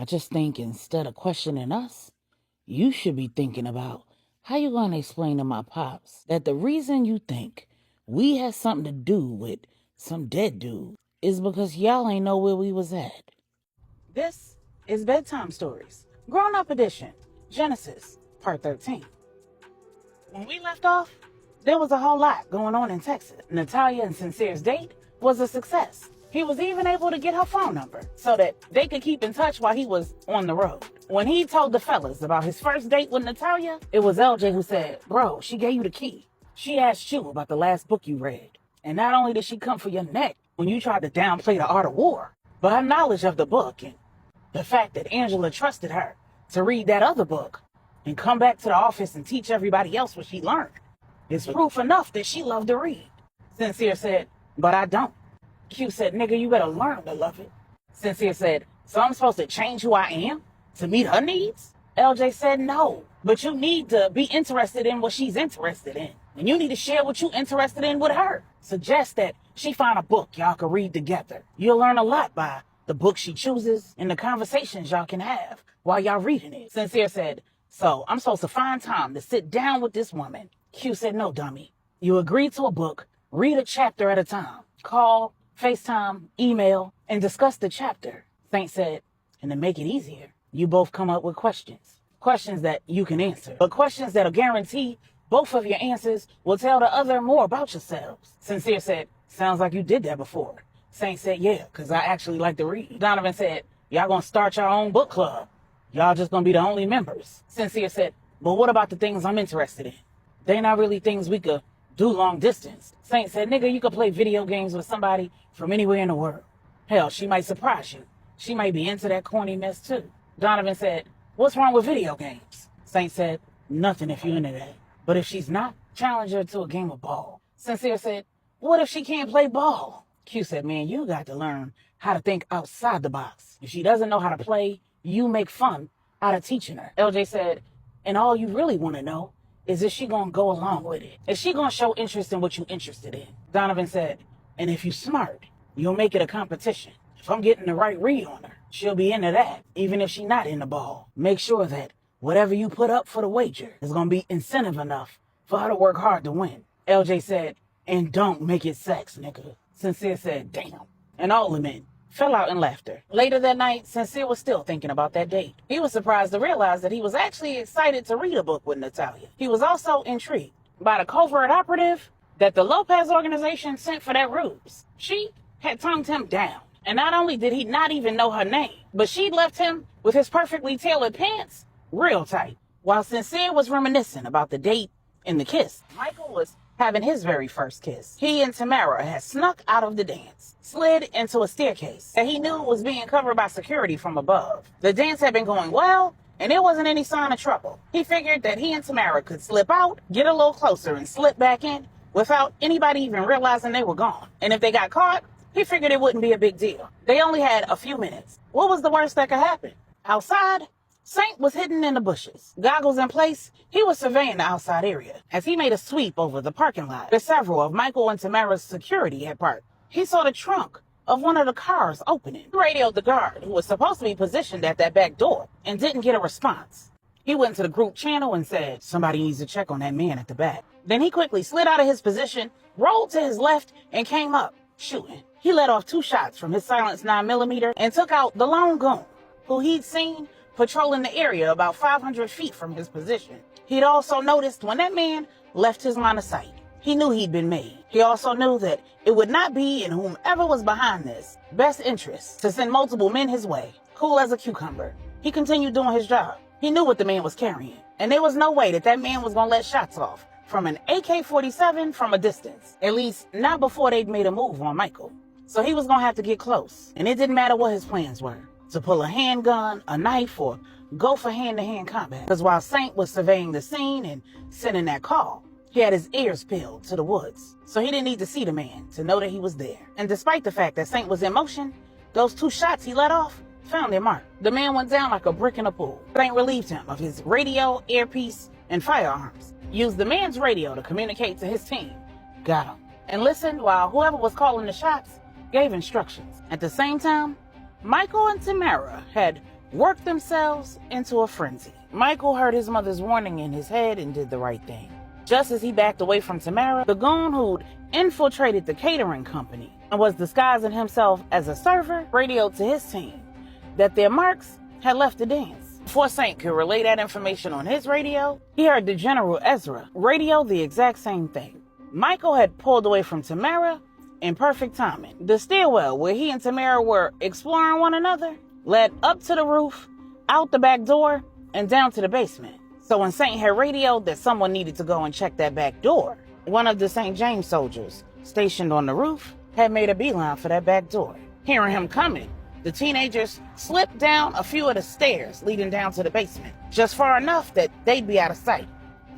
I just think instead of questioning us, you should be thinking about how you gonna explain to my pops that the reason you think we had something to do with some dead dude is because y'all ain't know where we was at. This is Bedtime Stories, Grownup Edition, Genesis, Part 13. When we left off, there was a whole lot going on in Texas. Natalia and Sincere's date was a success. He was even able to get her phone number so that they could keep in touch while he was on the road. When he told the fellas about his first date with Natalia, it was LJ who said, "Bro, she gave you the key. She asked you about the last book you read. And not only did she come for your neck when you tried to downplay the art of war, but her knowledge of the book and the fact that Angela trusted her to read that other book and come back to the office and teach everybody else what she learned is proof enough that she loved to read." Sincere said, "But I don't." Q said, "Nigga, you better learn to love it." Sincere said, "So I'm supposed to change who I am to meet her needs?" LJ said, "No, but you need to be interested in what she's interested in. And you need to share what you're interested in with her. Suggest that she find a book y'all can read together. You'll learn a lot by the book she chooses and the conversations y'all can have while y'all reading it." Sincere said, "So I'm supposed to find time to sit down with this woman?" Q said, "No, dummy. You agree to a book, read a chapter at a time. Call, FaceTime, email, and discuss the chapter." Saint said, "And to make it easier, you both come up with questions. Questions that you can answer, but questions that'll guarantee both of your answers will tell the other more about yourselves." Sincere said, "Sounds like you did that before." Saint said, "Yeah, because I actually like to read." Donovan said, "Y'all gonna start your own book club. Y'all just gonna be the only members." Sincere said, "But what about the things I'm interested in? They not really things we could do long distance." Saint said, "Nigga, you could play video games with somebody from anywhere in the world. Hell, she might surprise you. She might be into that corny mess too." Donovan said, "What's wrong with video games?" Saint said, "Nothing if you're into that. But if she's not, challenge her to a game of ball." Sincere said, "What if she can't play ball?" Q said, "Man, you got to learn how to think outside the box. If she doesn't know how to play, you make fun out of teaching her." LJ said, "And all you really want to know is if she gonna go along with it. Is she gonna show interest in what you interested in?" Donovan said, "And if you smart, you'll make it a competition. If I'm getting the right read on her, she'll be into that, even if she's not in the ball. Make sure that whatever you put up for the wager is gonna be incentive enough for her to work hard to win." LJ said, "And don't make it sex, nigga." Sincere said, "Damn." And all the men fell out in laughter. Later that night, Sincere was still thinking about that date. He was surprised to realize that he was actually excited to read a book with Natalia. He was also intrigued by the covert operative that the Lopez organization sent for that ruse. She had tongued him down. And not only did he not even know her name, but she'd left him with his perfectly tailored pants real tight. While Sincere was reminiscing about the date and the kiss, Michael was having his very first kiss. He and Tamara had snuck out of the dance, slid into a staircase that he knew was being covered by security from above. The dance had been going well, and there wasn't any sign of trouble. He figured that he and Tamara could slip out, get a little closer, and slip back in without anybody even realizing they were gone. And if they got caught, he figured it wouldn't be a big deal. They only had a few minutes. What was the worst that could happen? Outside, Saint was hidden in the bushes. Goggles in place, he was surveying the outside area as he made a sweep over the parking lot where several of Michael and Tamara's security had parked. He saw the trunk of one of the cars opening. He radioed the guard, who was supposed to be positioned at that back door, and didn't get a response. He went to the group channel and said, "Somebody needs to check on that man at the back." Then he quickly slid out of his position, rolled to his left, and came up, shooting. He let off 2 shots from his silenced 9mm and took out the lone goon, who he'd seen patrolling the area about 500 feet from his position. He'd also noticed when that man left his line of sight, he knew he'd been made. He also knew that it would not be in whomever was behind this best interest to send multiple men his way. Cool as a cucumber, he continued doing his job. He knew what the man was carrying, and there was no way that man was gonna let shots off from an AK-47 from a distance, at least not before they'd made a move on Michael. So he was gonna have to get close, and it didn't matter what his plans were, to pull a handgun, a knife, or go for hand-to-hand combat. Because while Saint was surveying the scene and sending that call, he had his ears peeled to the woods, so he didn't need to see the man to know that he was there. And despite the fact that Saint was in motion, those 2 shots he let off found their mark. The man went down like a brick in a pool. Saint relieved him of his radio, earpiece, and firearms, used the man's radio to communicate to his team, got him, and listened while whoever was calling the shots gave instructions. At the same time, Michael and Tamara had worked themselves into a frenzy. Michael heard his mother's warning in his head and did the right thing. Just as he backed away from Tamara, the goon who'd infiltrated the catering company and was disguising himself as a server radioed to his team that their marks had left the dance. Before Saint could relay that information on his radio, he heard the General Ezra radio the exact same thing. Michael had pulled away from Tamara in perfect timing. The stairwell where he and Tamara were exploring one another led up to the roof, out the back door, and down to the basement. So when Saint had radioed that someone needed to go and check that back door, one of the St. James soldiers stationed on the roof had made a beeline for that back door. Hearing him coming, the teenagers slipped down a few of the stairs leading down to the basement, just far enough that they'd be out of sight.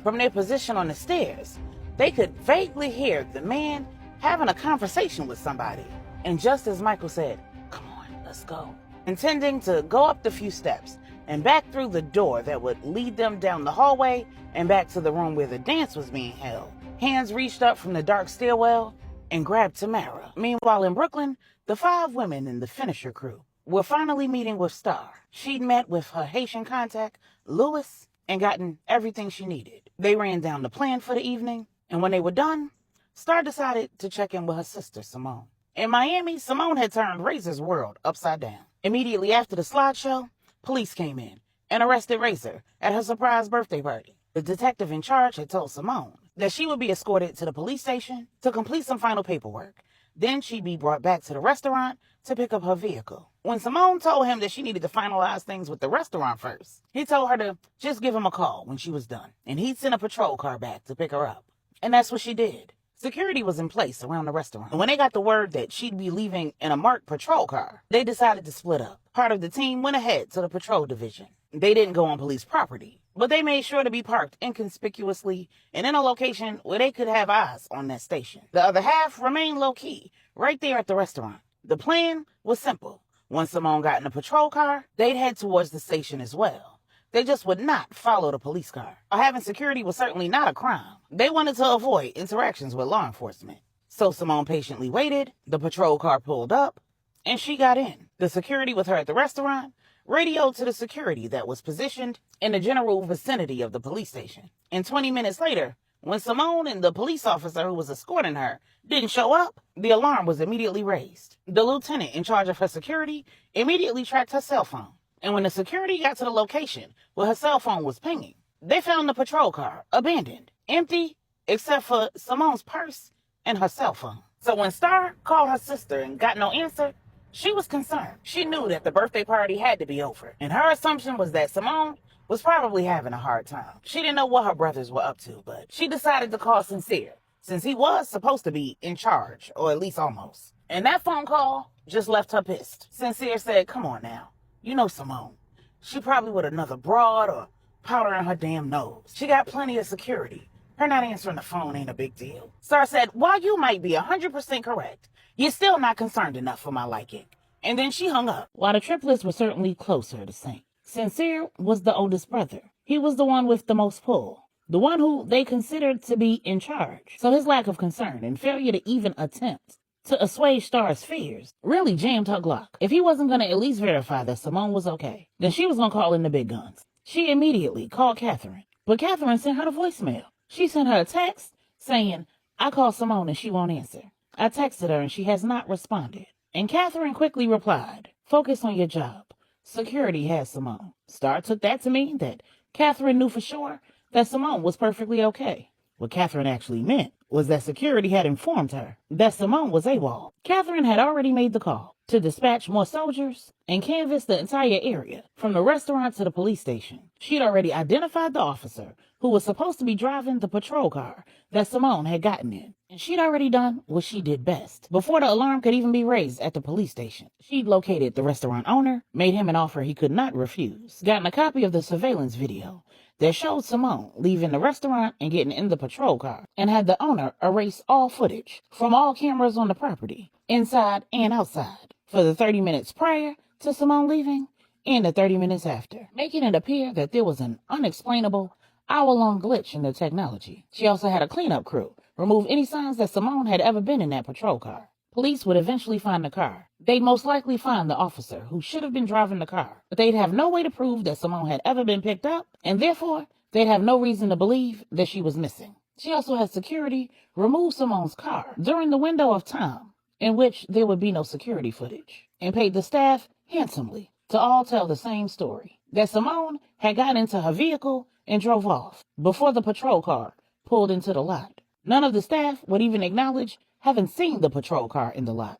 From their position on the stairs, they could vaguely hear the man having a conversation with somebody. And just as Michael said, "Come on, let's go," intending to go up the few steps and back through the door that would lead them down the hallway and back to the room where the dance was being held, hands reached up from the dark stairwell and grabbed Tamara. Meanwhile, in Brooklyn, the 5 women in the finisher crew were finally meeting with Star. She'd met with her Haitian contact, Louis, and gotten everything she needed. They ran down the plan for the evening, and when they were done, Star decided to check in with her sister, Simone. In Miami, Simone had turned Razor's world upside down. Immediately after the slideshow, police came in and arrested Razor at her surprise birthday party. The detective in charge had told Simone that she would be escorted to the police station to complete some final paperwork. Then she'd be brought back to the restaurant to pick up her vehicle. When Simone told him that she needed to finalize things with the restaurant first, he told her to just give him a call when she was done, and he'd send a patrol car back to pick her up. And that's what she did. Security was in place around the restaurant. And when they got the word that she'd be leaving in a marked patrol car, they decided to split up. Part of the team went ahead to the patrol division. They didn't go on police property, but they made sure to be parked inconspicuously and in a location where they could have eyes on that station. The other half remained low-key, right there at the restaurant. The plan was simple. Once Simone got in a patrol car, they'd head towards the station as well. They just would not follow the police car. Having security was certainly not a crime. They wanted to avoid interactions with law enforcement. So Simone patiently waited, the patrol car pulled up, and she got in. The security with her at the restaurant radioed to the security that was positioned in the general vicinity of the police station. And 20 minutes later, when Simone and the police officer who was escorting her didn't show up, the alarm was immediately raised. The lieutenant in charge of her security immediately tracked her cell phone. And when the security got to the location where her cell phone was pinging, they found the patrol car abandoned, empty, except for Simone's purse and her cell phone. So when Star called her sister and got no answer, she was concerned. She knew that the birthday party had to be over, and her assumption was that Simone was probably having a hard time. She didn't know what her brothers were up to, but she decided to call Sincere, since he was supposed to be in charge, or at least almost. And that phone call just left her pissed. Sincere said, "Come on now. You know Simone. She probably with another broad or powder in her damn nose. She got plenty of security. Her not answering the phone ain't a big deal." Star said, "While you might be 100% correct, you're still not concerned enough for my liking." And then she hung up. While the triplets were certainly closer to Saint, Sincere was the oldest brother. He was the one with the most pull, the one who they considered to be in charge. So his lack of concern and failure to even attempt to assuage Star's fears really jammed her Glock. If he wasn't going to at least verify that Simone was okay, then she was going to call in the big guns. She immediately called Catherine, but Catherine sent her a voicemail. She sent her a text saying, "I called Simone and she won't answer. I texted her and she has not responded." And Catherine quickly replied, "Focus on your job. Security has Simone." Star took that to mean that Catherine knew for sure that Simone was perfectly okay. What Catherine actually meant was that security had informed her that Simone was AWOL. Catherine had already made the call to dispatch more soldiers and canvass the entire area, from the restaurant to the police station. She'd already identified the officer who was supposed to be driving the patrol car that Simone had gotten in. And she'd already done what she did best. Before the alarm could even be raised at the police station, she'd located the restaurant owner, made him an offer he could not refuse, gotten a copy of the surveillance video that showed Simone leaving the restaurant and getting in the patrol car, and had the owner erase all footage from all cameras on the property, inside and outside, for the 30 minutes prior to Simone leaving and the 30 minutes after, making it appear that there was an unexplainable hour-long glitch in the technology. She also had a cleanup crew remove any signs that Simone had ever been in that patrol car. Police would eventually find the car. They'd most likely find the officer who should have been driving the car, but they'd have no way to prove that Simone had ever been picked up, and therefore, they'd have no reason to believe that she was missing. She also had security remove Simone's car during the window of time in which there would be no security footage, and paid the staff handsomely to all tell the same story, that Simone had gotten into her vehicle and drove off before the patrol car pulled into the lot. None of the staff would even acknowledge having seen the patrol car in the lot.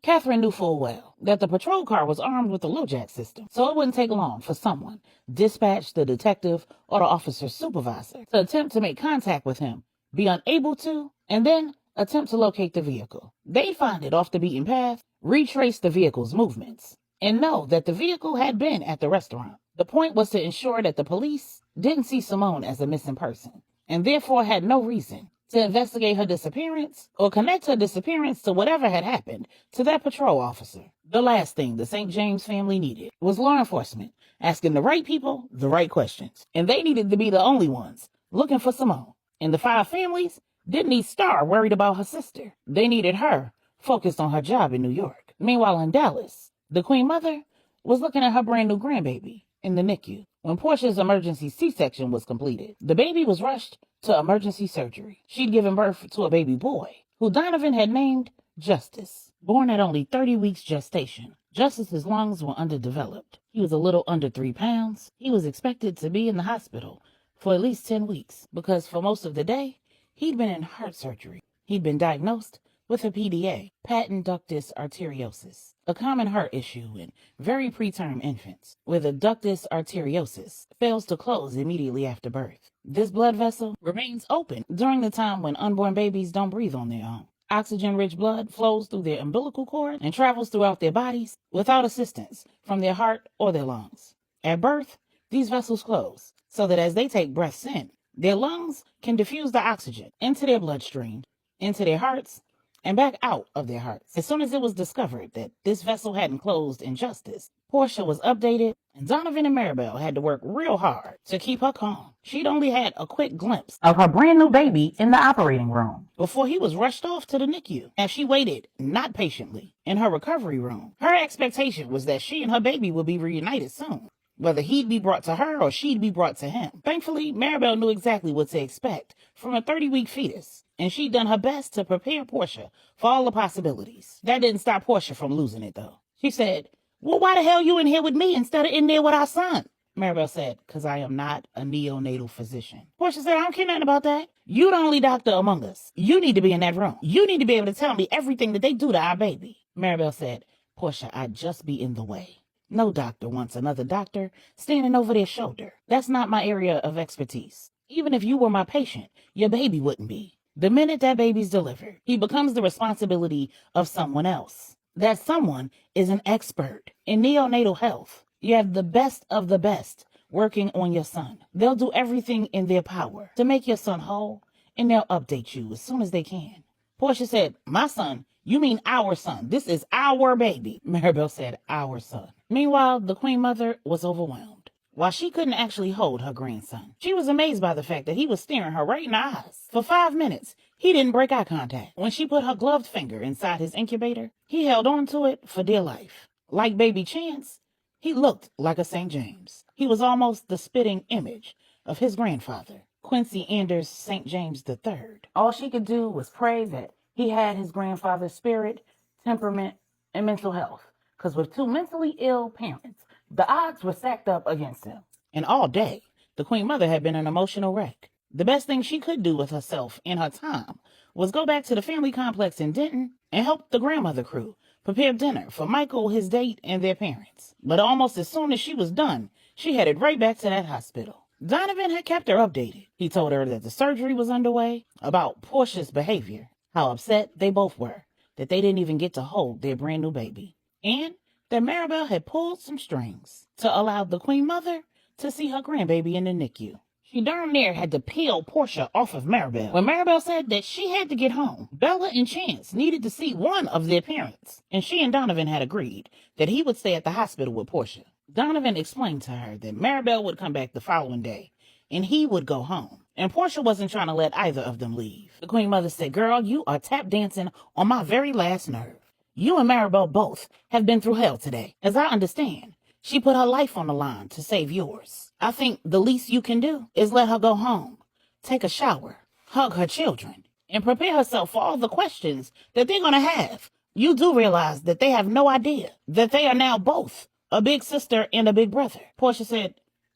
Catherine knew full well that the patrol car was armed with a LoJack system, so it wouldn't take long for someone, dispatch the detective or the officer's supervisor, to attempt to make contact with him, be unable to, and then attempt to locate the vehicle. They'd find it off the beaten path, retrace the vehicle's movements, and know that the vehicle had been at the restaurant. The point was to ensure that the police didn't see Simone as a missing person, and therefore had no reason to investigate her disappearance or connect her disappearance to whatever had happened to that patrol officer. The last thing the St. James family needed was law enforcement asking the right people the right questions, and they needed to be the only ones looking for Simone. And the Five Families didn't need Star worried about her sister. They needed her focused on her job in New York. Meanwhile, in Dallas, the Queen Mother was looking at her brand new grandbaby in the NICU. When Portia's emergency C-section was completed, the baby was rushed to emergency surgery. She'd given birth to a baby boy, who Donovan had named Justice. Born at only 30 weeks gestation, Justice's lungs were underdeveloped. He was a little under 3 pounds. He was expected to be in the hospital for at least 10 weeks, because for most of the day, he'd been in heart surgery. He'd been diagnosed with a PDA, patent ductus arteriosus, a common heart issue in very preterm infants, where the ductus arteriosus fails to close immediately after birth. This blood vessel remains open during the time when unborn babies don't breathe on their own. Oxygen-rich blood flows through their umbilical cord and travels throughout their bodies without assistance from their heart or their lungs. At birth, these vessels close, so that as they take breaths in, their lungs can diffuse the oxygen into their bloodstream, into their hearts, and back out of their hearts. As soon as it was discovered that this vessel hadn't closed in Justice, Portia was updated, and Donovan and Maribel had to work real hard to keep her calm. She'd only had a quick glimpse of her brand new baby in the operating room before he was rushed off to the NICU. As she waited, not patiently, in her recovery room, her expectation was that she and her baby would be reunited soon, whether he'd be brought to her or she'd be brought to him. Thankfully, Maribel knew exactly what to expect from a 30-week fetus, and she'd done her best to prepare Portia for all the possibilities. That didn't stop Portia from losing it, though. She said, "Well, why the hell you in here with me instead of in there with our son?" Maribel said, "Because I am not a neonatal physician." Portia said, "I don't care nothing about that. You the only doctor among us. You need to be in that room. You need to be able to tell me everything that they do to our baby." Maribel said, "Portia, I'd just be in the way. No doctor wants another doctor standing over their shoulder. That's not my area of expertise. Even if you were my patient, your baby wouldn't be. The minute that baby's delivered, he becomes the responsibility of someone else. That someone is an expert in neonatal health. You have the best of the best working on your son. They'll do everything in their power to make your son whole, and they'll update you as soon as they can." Portia said, "My son? You mean our son? This is our baby." Maribel said, "Our son." Meanwhile, the Queen Mother was overwhelmed. While she couldn't actually hold her grandson, she was amazed by the fact that he was staring her right in the eyes. For 5 minutes, he didn't break eye contact. When she put her gloved finger inside his incubator, he held on to it for dear life. Like baby Chance, he looked like a St. James. He was almost the spitting image of his grandfather, Quincy Anders St. James III. All she could do was pray that he had his grandfather's spirit, temperament, and mental health. Because with 2 mentally ill parents, the odds were stacked up against him. And all day, the Queen Mother had been an emotional wreck. The best thing she could do with herself in her time was go back to the family complex in Denton and help the grandmother crew prepare dinner for Michael, his date, and their parents. But almost as soon as she was done, she headed right back to that hospital. Donovan had kept her updated. He told her that the surgery was underway, about Portia's behavior, how upset they both were that they didn't even get to hold their brand new baby, and that Maribel had pulled some strings to allow the Queen Mother to see her grandbaby in the NICU. She darn near had to peel Portia off of Maribel when Maribel said that she had to get home. Bella and Chance needed to see one of their parents, and she and Donovan had agreed that he would stay at the hospital with Portia. Donovan explained to her that Maribel would come back the following day, and he would go home. and Portia wasn't trying to let either of them leave. The Queen Mother said, "Girl, you are tap dancing on my very last nerve. You and Maribel both have been through hell today. As I understand, she put her life on the line to save yours. I think the least you can do is let her go home, take a shower, hug her children, and prepare herself for all the questions that they're going to have. You do realize that they have no idea that they are now both a big sister and a big brother." Portia said,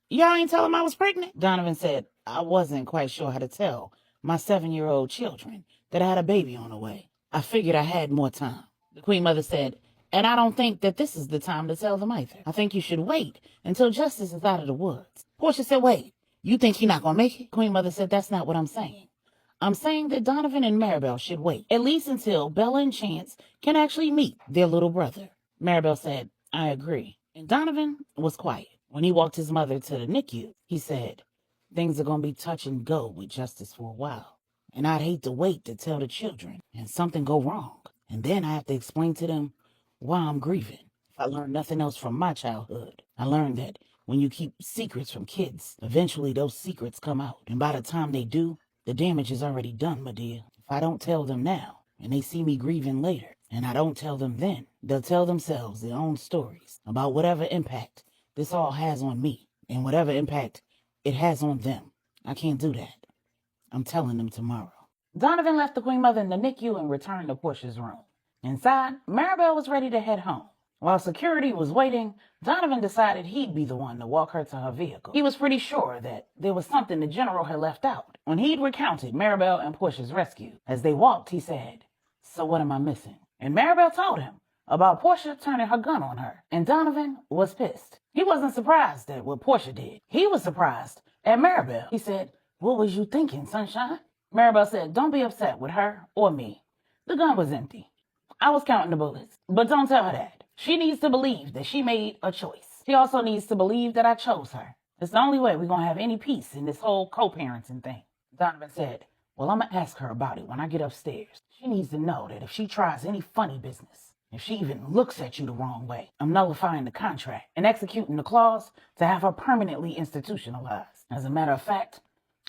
"Y'all ain't tell him I was pregnant?" Donovan said, "I wasn't quite sure how to tell my 7-year-old children that I had a baby on the way. I figured I had more time." The Queen Mother said, "And I don't think that this is the time to tell them either. I think you should wait until Justice is out of the woods." Portia said, "Wait, you think he's not going to make it?" Queen Mother said, "That's not what I'm saying. I'm saying that Donovan and Maribel should wait, at least until Bella and Chance can actually meet their little brother." Maribel said, "I agree." And Donovan was quiet. When he walked his mother to the NICU, he said, "Things are going to be touch and go with Justice for a while. And I'd hate to wait to tell the children and something go wrong. And then I have to explain to them why I'm grieving. If I learned nothing else from my childhood, I learned that when you keep secrets from kids, eventually those secrets come out. And by the time they do, the damage is already done, my dear. If I don't tell them now, and they see me grieving later, and I don't tell them then, they'll tell themselves their own stories about whatever impact this all has on me, and whatever impact it has on them. I can't do that. I'm telling them tomorrow." Donovan left the Queen Mother in the NICU and returned to Portia's room. Inside, Maribel was ready to head home. While security was waiting, Donovan decided he'd be the one to walk her to her vehicle. He was pretty sure that there was something the general had left out when he'd recounted Maribel and Portia's rescue. As they walked, he said, "So what am I missing?" And Maribel told him about Portia turning her gun on her, and Donovan was pissed. He wasn't surprised at what Portia did. He was surprised at Maribel. He said, "What was you thinking, sunshine?" Maribel said, "Don't be upset with her or me. The gun was empty. I was counting the bullets. But don't tell her that. She needs to believe that she made a choice. She also needs to believe that I chose her. It's the only way we're going to have any peace in this whole co-parenting thing." Donovan said, "Well, I'm going to ask her about it when I get upstairs. She needs to know that if she tries any funny business, if she even looks at you the wrong way, I'm nullifying the contract and executing the clause to have her permanently institutionalized. As a matter of fact,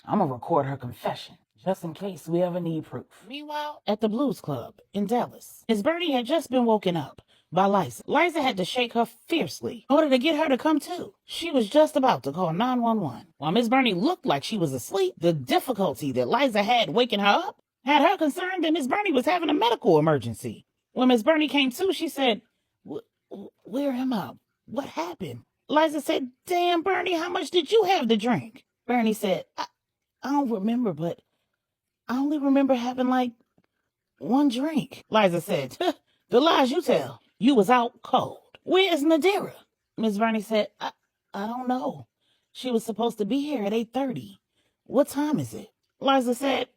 I'm going to record her confession, just in case we ever need proof." Meanwhile, at the Blues Club in Dallas, Miss Bernie had just been woken up by Liza. Liza had to shake her fiercely in order to get her to come to. She was just about to call 911. While Miss Bernie looked like she was asleep, the difficulty that Liza had waking her up had her concerned that Miss Bernie was having a medical emergency. When Miss Bernie came to, she said, "Where am I? What happened?" Liza said, "Damn, Bernie, how much did you have to drink?" Bernie said, I don't remember, but I only remember having like one drink." Liza said, "The lies you tell. You was out cold. Where is Nadira?" Miss Bernie said, I don't know. She was supposed to be here at 8:30. What time is it?" Liza said,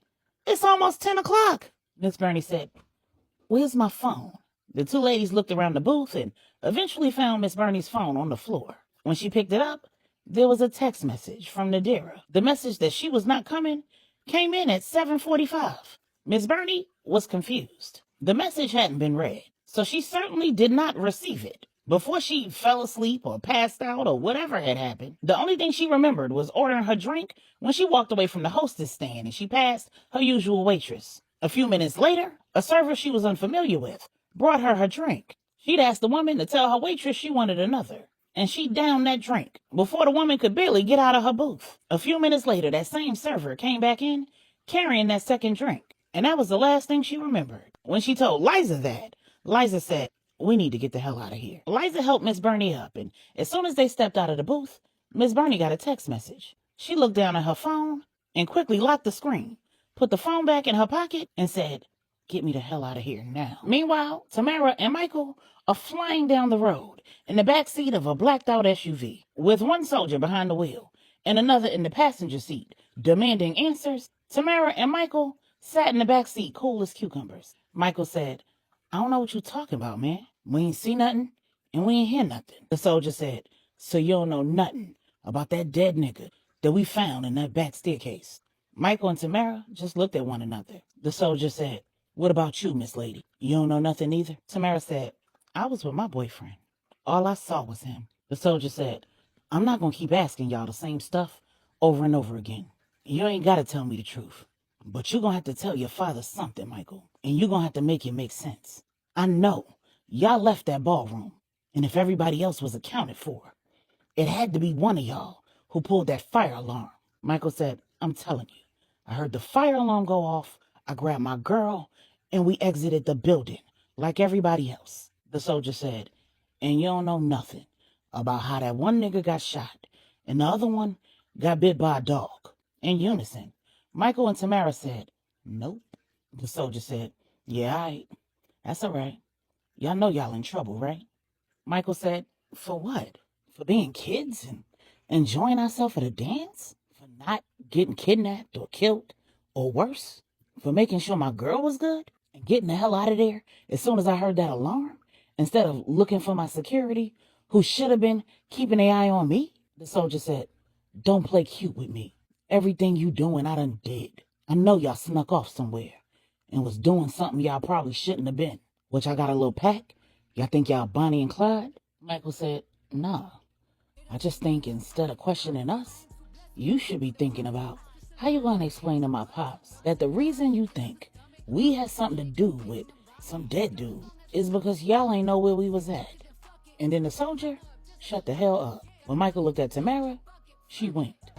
"It's almost 10 o'clock. Miss Bernie said, "Where's my phone?" The two ladies looked around the booth and eventually found Miss Bernie's phone on the floor. When she picked it up, there was a text message from Nadira. The message that she was not coming came in at 7:45. Miss Bernie was confused. The message hadn't been read, so she certainly did not receive it. Before she fell asleep or passed out or whatever had happened, the only thing she remembered was ordering her drink when she walked away from the hostess stand and she passed her usual waitress. A few minutes later, a server she was unfamiliar with brought her drink. She'd asked the woman to tell her waitress she wanted another, and she downed that drink before the woman could barely get out of her booth. A few minutes later, that same server came back in carrying that second drink, and that was the last thing she remembered. When she told Liza that, Liza said, "We need to get the hell out of here." Liza helped Miss Bernie up, and as soon as they stepped out of the booth, Miss Bernie got a text message. She looked down at her phone and quickly locked the screen, put the phone back in her pocket, and said, "Get me the hell out of here now." Meanwhile, Tamara and Michael are flying down the road in the back seat of a blacked-out SUV, with one soldier behind the wheel and another in the passenger seat, demanding answers. Tamara and Michael sat in the back seat cool as cucumbers. Michael said, "I don't know what you're talking about, man. We ain't see nothing, and we ain't hear nothing." The soldier said, "So you don't know nothing about that dead nigga that we found in that back staircase?" Michael and Tamara just looked at one another. The soldier said, "What about you, Miss Lady? You don't know nothing either?" Tamara said, "I was with my boyfriend. All I saw was him." The soldier said, "I'm not going to keep asking y'all the same stuff over and over again. You ain't gotta tell me the truth, but you're gonna have to tell your father something, Michael, and you're gonna have to make it make sense. I know y'all left that ballroom, and if everybody else was accounted for, it had to be one of y'all who pulled that fire alarm. Michael said, I'm telling you, I heard the fire alarm go off, I grabbed my girl, and we exited the building like everybody else. The soldier said, and you don't know nothing about how that one nigga got shot and the other one got bit by a dog. In unison, Michael and Tamara said, nope. The soldier said, yeah, all right. That's all right. Y'all know y'all in trouble, right? Michael said, for what? For being kids and enjoying ourselves at a dance? For not getting kidnapped or killed? Or worse? For making sure my girl was good? And getting the hell out of there as soon as I heard that alarm? Instead of looking for my security, who should have been keeping an eye on me? The soldier said, don't play cute with me. Everything you doing, I done did. I know y'all snuck off somewhere and was doing something y'all probably shouldn't have been. Which I got a little pack. Y'all think y'all Bonnie and Clyde? Michael said, nah. I just think instead of questioning us, you should be thinking about how you gonna explain to my pops that the reason you think we had something to do with some dead dude is because y'all ain't know where we was at. And then the soldier shut the hell up. When Michael looked at Tamara, she winked.